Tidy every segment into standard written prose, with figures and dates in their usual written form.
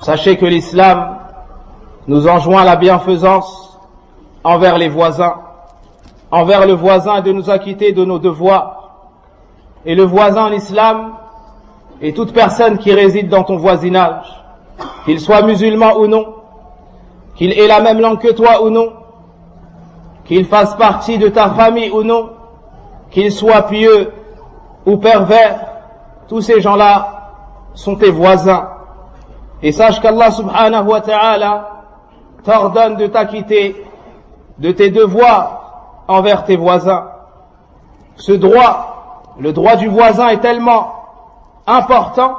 Sachez que l'islam nous enjoint la bienfaisance envers les voisins, envers le voisin de nous acquitter de nos devoirs. Et le voisin en islam est toute personne qui réside dans ton voisinage, qu'il soit musulman ou non, qu'il ait la même langue que toi ou non, qu'il fasse partie de ta famille ou non, qu'il soit pieux ou pervers, tous ces gens-là sont tes voisins. Et sache qu'Allah subhanahu wa ta'ala t'ordonne de t'acquitter de tes devoirs envers tes voisins. Ce droit, le droit du voisin est tellement important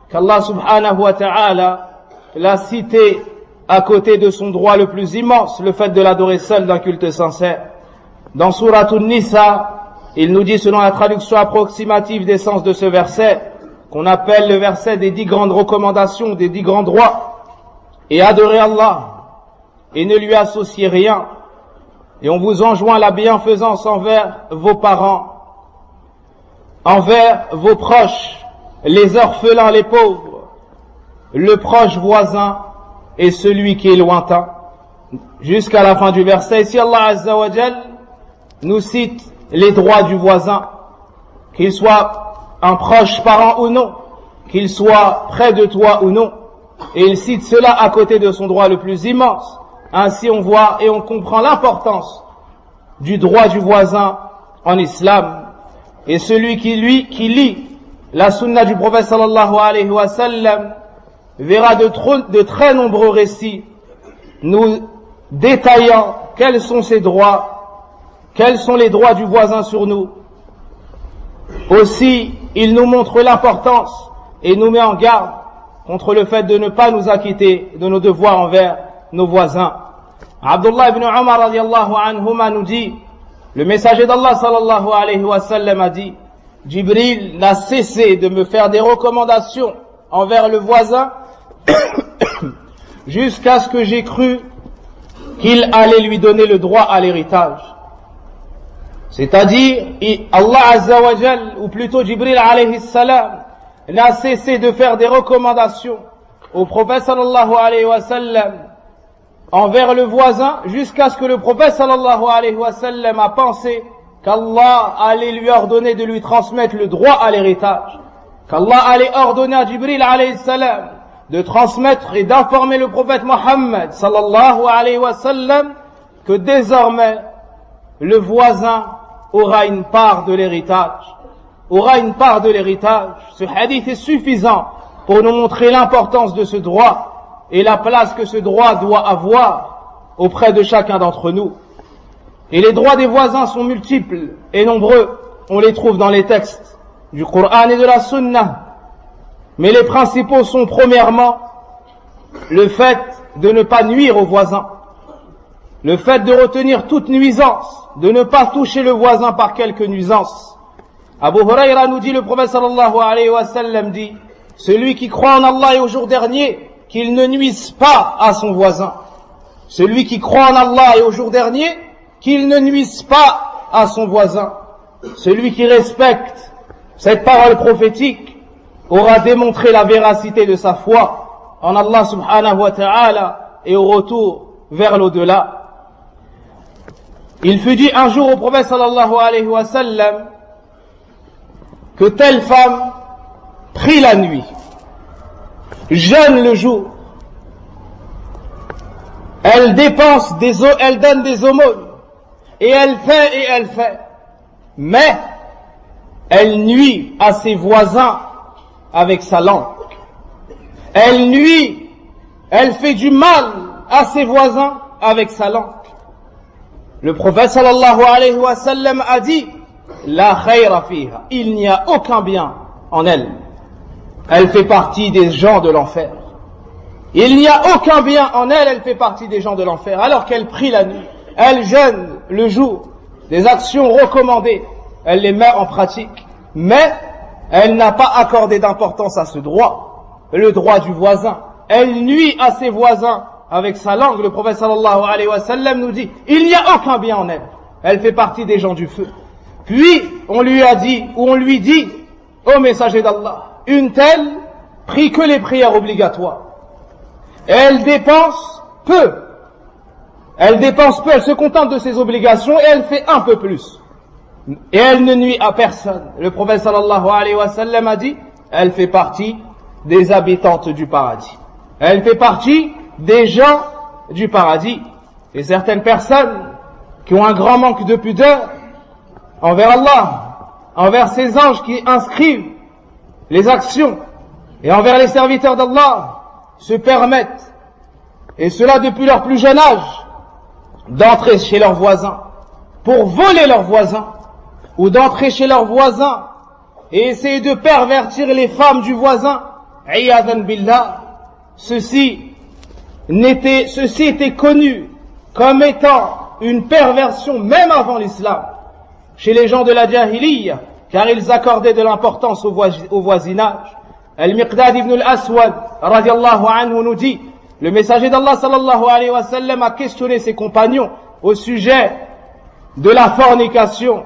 qu'Allah subhanahu wa ta'ala l'a cité à côté de son droit le plus immense, le fait de l'adorer seul d'un culte sincère. Dans Surat An-Nisa, il nous dit, selon la traduction approximative des sens de ce verset, qu'on appelle le verset des 10 grandes recommandations, des 10 grands droits, et adorer Allah, et ne lui associer rien. Et on vous enjoint la bienfaisance envers vos parents, envers vos proches, les orphelins, les pauvres, le proche voisin et celui qui est lointain. Jusqu'à la fin du verset, ici Allah Azza wa Jal nous cite les droits du voisin, qu'il soit un proche parent ou non, qu'il soit près de toi ou non, et il cite cela à côté de son droit le plus immense. Ainsi on voit et on comprend l'importance du droit du voisin en islam. Et celui qui lit la sunna du prophète sallallahu alayhi wa sallam verra de très nombreux récits nous détaillant quels sont ses droits, quels sont les droits du voisin sur nous. Aussi, il nous montre l'importance et nous met en garde contre le fait de ne pas nous acquitter de nos devoirs envers nos voisins. Abdullah ibn Umar radiallahu anhuma nous dit, le messager d'Allah sallallahu alayhi wa sallam a dit, Jibril n'a cessé de me faire des recommandations envers le voisin jusqu'à ce que j'ai cru qu'il allait lui donner le droit à l'héritage. C'est-à-dire, Allah Azza wa Jal, ou plutôt Jibril alayhi salam, n'a cessé de faire des recommandations au prophète sallallahu alayhi wa sallam envers le voisin jusqu'à ce que le prophète sallallahu alayhi wa sallam a pensé qu'Allah allait lui ordonner de lui transmettre le droit à l'héritage, qu'Allah allait ordonner à Jibril alayhi salam de transmettre et d'informer le prophète Mohammed sallallahu alayhi wa sallam que désormais le voisin aura une part de l'héritage. Ce hadith est suffisant pour nous montrer l'importance de ce droit et la place que ce droit doit avoir auprès de chacun d'entre nous. Et les droits des voisins sont multiples et nombreux. On les trouve dans les textes du Coran et de la Sunna. Mais les principaux sont premièrement le fait de ne pas nuire aux voisins, le fait de retenir toute nuisance, de ne pas toucher le voisin par quelque nuisance. Abu Huraira nous dit, le prophète sallallahu alayhi wa sallam dit, celui qui croit en Allah et au jour dernier, qu'il ne nuise pas à son voisin. Celui qui croit en Allah et au jour dernier, qu'il ne nuise pas à son voisin. Celui qui respecte cette parole prophétique aura démontré la véracité de sa foi en Allah subhanahu wa ta'ala et au retour vers l'au-delà. Il fut dit un jour au prophète sallallahu alayhi wa sallam que telle femme prie la nuit, jeûne le jour, elle dépense elle donne des aumônes, et elle fait, mais elle nuit à ses voisins avec sa langue. Elle nuit, elle fait du mal à ses voisins avec sa langue. Le prophète sallallahu alayhi wa sallam a dit, la khayra fiha, il n'y a aucun bien en elle. Elle fait partie des gens de l'enfer. Il n'y a aucun bien en elle, elle fait partie des gens de l'enfer. Alors qu'elle prie la nuit, elle jeûne le jour, des actions recommandées, elle les met en pratique, mais elle n'a pas accordé d'importance à ce droit, le droit du voisin. Elle nuit à ses voisins avec sa langue. Le prophète sallallahu alayhi wa sallam nous dit, il n'y a aucun bien en elle, elle fait partie des gens du feu. Puis on lui a dit, ou on lui dit, ô messager d'Allah, une telle prie que les prières obligatoires. elle dépense peu. Elle dépense peu, elle se contente de ses obligations et elle fait un peu plus. Et elle ne nuit à personne. Le prophète sallallahu alayhi wa sallam a dit, elle fait partie des habitantes du paradis. Elle fait partie des gens du paradis. Et certaines personnes qui ont un grand manque de pudeur envers Allah, envers ses anges qui inscrivent les actions, et envers les serviteurs d'Allah, se permettent, et cela depuis leur plus jeune âge, d'entrer chez leurs voisins pour voler leurs voisins, ou d'entrer chez leurs voisins et essayer de pervertir les femmes du voisin. Iyadhan billah. Ceci était connu comme étant une perversion même avant l'islam chez les gens de la Jahiliya, car ils accordaient de l'importance au voisinage. Al-Miqdad ibn al-Aswad radiallahu anhu nous dit, le messager d'Allah sallallahu alayhi wa sallam a questionné ses compagnons au sujet de la fornication.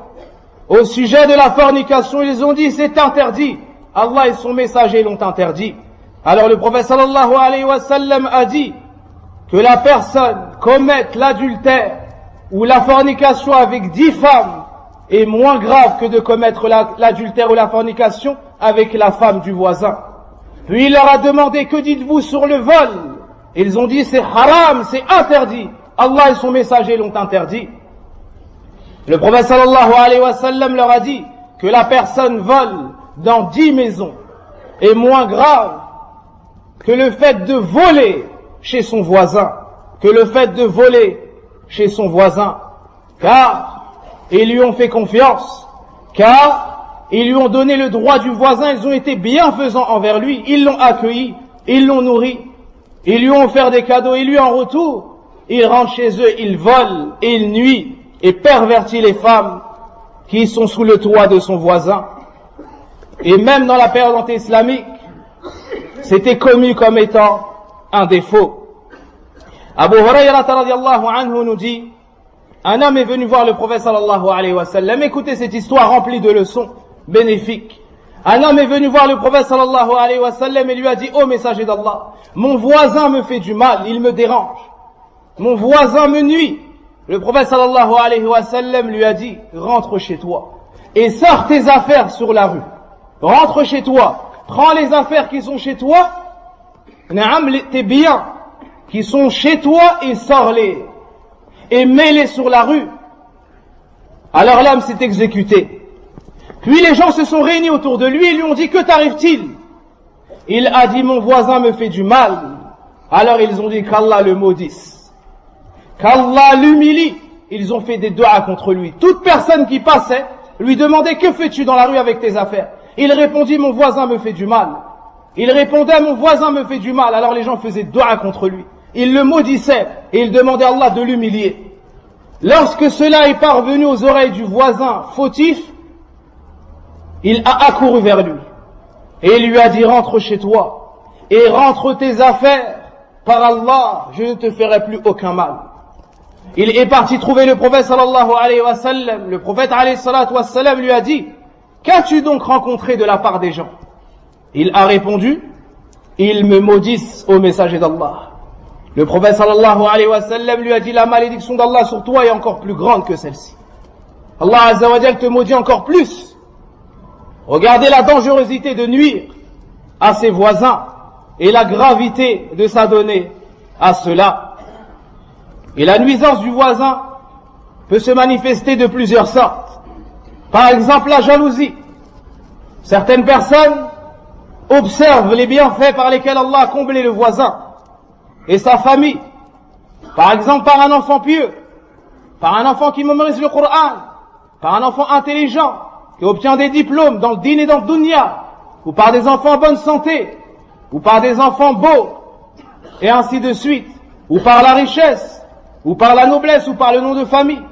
Au sujet de la fornication, ils ont dit c'est interdit. Allah et son messager l'ont interdit. Alors le prophète sallallahu alayhi wa sallam a dit que la personne commette l'adultère ou la fornication avec 10 femmes est moins grave que de commettre l'adultère ou la fornication avec la femme du voisin. Puis il leur a demandé, que dites-vous sur le vol? Ils ont dit c'est haram, c'est interdit. Allah et son messager l'ont interdit. Le prophète sallallahu alayhi wa sallam leur a dit que la personne vole dans 10 maisons est moins grave que le fait de voler chez son voisin, car ils lui ont fait confiance, car ils lui ont donné le droit du voisin, ils ont été bienfaisants envers lui, ils l'ont accueilli, ils l'ont nourri, ils lui ont offert des cadeaux, et lui en retour, il rentre chez eux, il vole et il nuit et pervertit les femmes qui sont sous le toit de son voisin. Et même dans la période anti-islamique, c'était commis comme étant un défaut. Abu Hurayrata radiallahu anhu nous dit, un homme est venu voir le prophète sallallahu alayhi wa sallam. Écoutez cette histoire remplie de leçons bénéfiques. Un homme est venu voir le prophète sallallahu alayhi wa sallam et lui a dit, ô messager d'Allah, mon voisin me fait du mal, il me dérange. Mon voisin me nuit. Le prophète sallallahu alayhi wa sallam lui a dit, rentre chez toi et sors tes affaires sur la rue. Rentre chez toi, prends les affaires qui sont chez toi, tes biens qui sont chez toi et sors-les et mets-les sur la rue. Alors l'homme s'est exécuté. Puis les gens se sont réunis autour de lui et lui ont dit, que t'arrive-t-il? Il a dit, mon voisin me fait du mal. Alors ils ont dit qu'Allah le maudisse, qu'Allah l'humilie. Ils ont fait des du'as contre lui. Toute personne qui passait lui demandait, que fais-tu dans la rue avec tes affaires? Il répondit, mon voisin me fait du mal. Il répondait, mon voisin me fait du mal. Alors les gens faisaient du'a contre lui. Ils le maudissaient et ils demandaient à Allah de l'humilier. Lorsque cela est parvenu aux oreilles du voisin fautif, il a accouru vers lui et il lui a dit, rentre chez toi et rentre tes affaires. Par Allah, je ne te ferai plus aucun mal. Il est parti trouver le prophète sallallahu alayhi wa sallam. Le prophète alayhi salatu wa sallam lui a dit, qu'as-tu donc rencontré de la part des gens? Il a répondu, ils me maudissent au messager d'Allah. Le prophète sallallahu alayhi wa sallam lui a dit, la malédiction d'Allah sur toi est encore plus grande que celle-ci. Allah azza wa jal te maudit encore plus. Regardez la dangerosité de nuire à ses voisins et la gravité de s'adonner à cela. Et la nuisance du voisin peut se manifester de plusieurs sortes. Par exemple, la jalousie. Certaines personnes observent les bienfaits par lesquels Allah a comblé le voisin et sa famille. Par exemple, par un enfant pieux, par un enfant qui mémorise le Coran, par un enfant intelligent qui obtient des diplômes dans le din et dans le dunya, ou par des enfants en bonne santé, ou par des enfants beaux, et ainsi de suite, ou par la richesse, ou par la noblesse, ou par le nom de famille.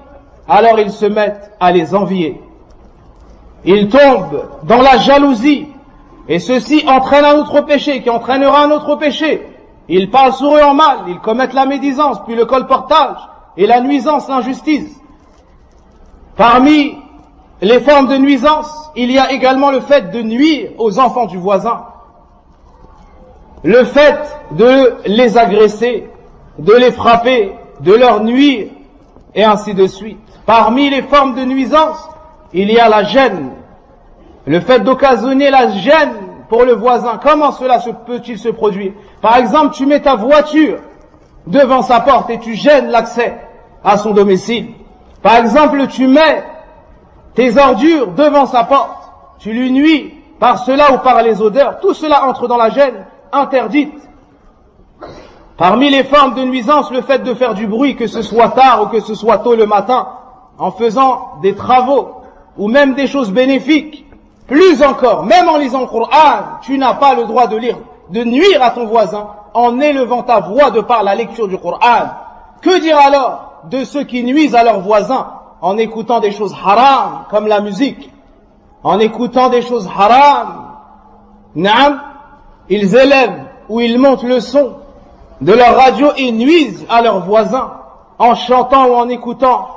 Alors ils se mettent à les envier. Ils tombent dans la jalousie, et ceci entraîne un autre péché, qui entraînera un autre péché. Ils parlent sur eux en mal, ils commettent la médisance, puis le colportage, et la nuisance, l'injustice. Parmi les formes de nuisance, il y a également le fait de nuire aux enfants du voisin. le fait de les agresser, de les frapper, de leur nuire, et ainsi de suite. Parmi les formes de nuisance, il y a la gêne. Le fait d'occasionner la gêne pour le voisin. Comment cela peut-il se produire? Par exemple, tu mets ta voiture devant sa porte et tu gênes l'accès à son domicile. Par exemple, tu mets tes ordures devant sa porte. Tu lui nuis par cela ou par les odeurs. Tout cela entre dans la gêne interdite. Parmi les formes de nuisance, le fait de faire du bruit, que ce soit tard ou que ce soit tôt le matin, en faisant des travaux ou même des choses bénéfiques. Plus encore, même en lisant le Coran, tu n'as pas le droit de nuire à ton voisin en élevant ta voix de par la lecture du Coran. Que dire alors de ceux qui nuisent à leurs voisins en écoutant des choses haram, comme la musique, en écoutant des choses haram? Naam, ils élèvent ou ils montent le son de leur radio et nuisent à leurs voisins en chantant ou en écoutant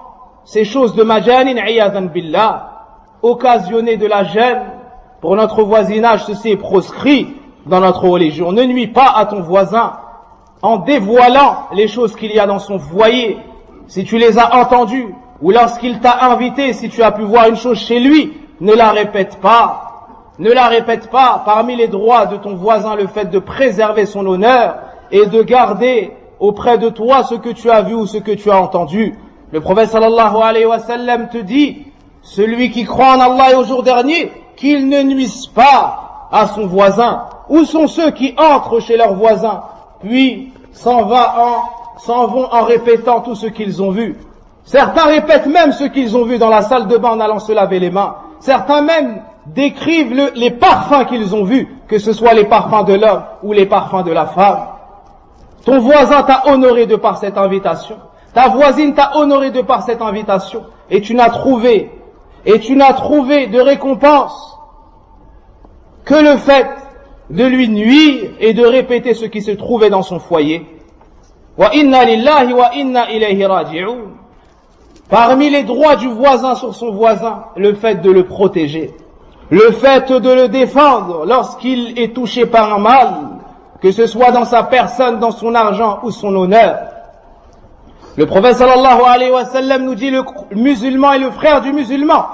ces choses de majanin iyadan billah, occasionner de la gêne pour notre voisinage. Ceci est proscrit dans notre religion. Ne nuis pas à ton voisin en dévoilant les choses qu'il y a dans son foyer. Si tu les as entendues ou lorsqu'il t'a invité, si tu as pu voir une chose chez lui, ne la répète pas. Ne la répète pas. Parmi les droits de ton voisin, le fait de préserver son honneur et de garder auprès de toi ce que tu as vu ou ce que tu as entendu. Le prophète sallallahu alayhi wa sallam te dit: celui qui croit en Allah et au jour dernier, qu'il ne nuise pas à son voisin. Où sont ceux qui entrent chez leurs voisins, puis s'en vont en répétant tout ce qu'ils ont vu? Certains répètent même ce qu'ils ont vu dans la salle de bain en allant se laver les mains. Certains même décrivent les parfums qu'ils ont vus, que ce soit les parfums de l'homme ou les parfums de la femme. Ton voisin t'a honoré de par cette invitation. Ta voisine t'a honoré de par cette invitation. Et tu n'as trouvé de récompense que le fait de lui nuire et de répéter ce qui se trouvait dans son foyer. Wa inna lillahi wa inna ilayhi raji'un. Parmi les droits du voisin sur son voisin, le fait de le protéger, le fait de le défendre lorsqu'il est touché par un mal, que ce soit dans sa personne, dans son argent ou son honneur. Le prophète sallallahu alayhi wa sallam nous dit: le musulman est le frère du musulman.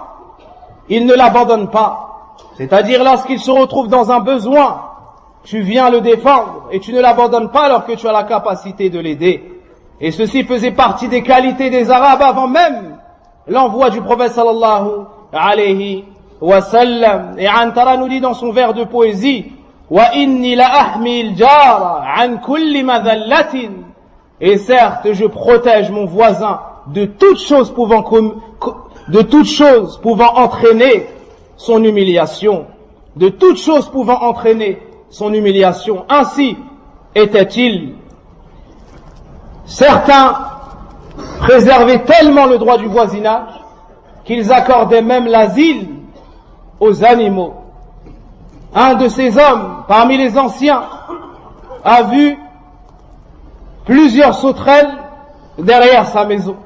Il ne l'abandonne pas. C'est-à-dire, lorsqu'il se retrouve dans un besoin, tu viens le défendre et tu ne l'abandonnes pas alors que tu as la capacité de l'aider. Et ceci faisait partie des qualités des Arabes avant même l'envoi du prophète sallallahu alayhi wa sallam. Et Antara nous dit dans son vers de poésie: wa inni la ahmi al-jara an kulli madhallatin. Et certes, je protège mon voisin de toute chose pouvant entraîner son humiliation. De toute chose pouvant entraîner son humiliation. Ainsi était-il. Certains préservaient tellement le droit du voisinage qu'ils accordaient même l'asile aux animaux. Un de ces hommes, parmi les anciens, a vu plusieurs sauterelles derrière sa maison.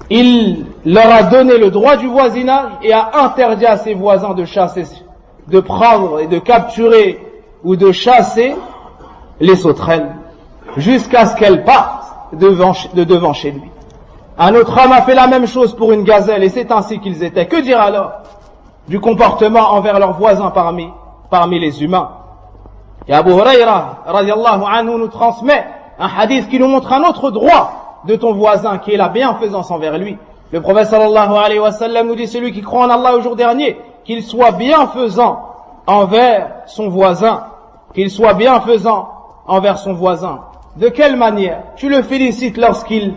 Il leur a donné le droit du voisinage et a interdit à ses voisins de chasser, de prendre et de capturer ou de chasser les sauterelles jusqu'à ce qu'elles partent de devant chez lui. Un autre homme a fait la même chose pour une gazelle et c'est ainsi qu'ils étaient. Que dire alors du comportement envers leurs voisins parmi les humains? Et Abu Huraira radiallahu anhu nous transmet un hadith qui nous montre un autre droit de ton voisin qui est la bienfaisance envers lui. Le prophète sallallahu alayhi wa sallam nous dit: celui qui croit en Allah au jour dernier, qu'il soit bienfaisant envers son voisin, qu'il soit bienfaisant envers son voisin. De quelle manière? Tu le félicites lorsqu'il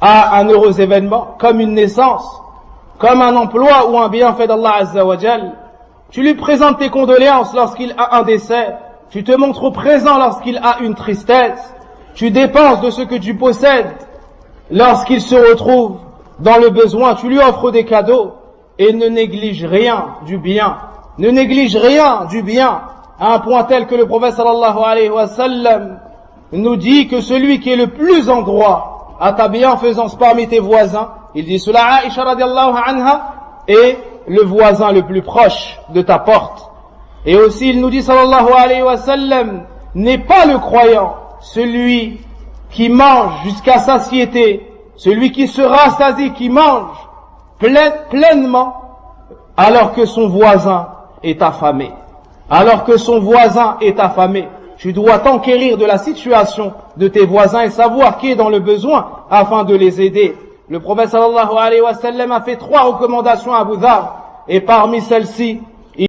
a un heureux événement, comme une naissance, comme un emploi ou un bienfait d'Allah Azza wa Jal. Tu lui présentes tes condoléances lorsqu'il a un décès. Tu te montres présent lorsqu'il a une tristesse. Tu dépenses de ce que tu possèdes lorsqu'il se retrouve dans le besoin. Tu lui offres des cadeaux et ne néglige rien du bien. Ne néglige rien du bien à un point tel que le prophète sallallahu alayhi wa sallam nous dit que celui qui est le plus en droit à ta bienfaisance parmi tes voisins, il dit cela à Aïcha radiallahu anha, est le voisin le plus proche de ta porte. Et aussi il nous dit sallallahu alayhi wa sallam, n'est pas le croyant celui qui mange jusqu'à satiété, celui qui se rassasie, qui mange pleinement, alors que son voisin est affamé. Alors que son voisin est affamé. Tu dois t'enquérir de la situation de tes voisins et savoir qui est dans le besoin afin de les aider. Le prophète sallallahu alayhi wa sallam a fait 3 recommandations à Abu Dharr, et parmi celles-ci,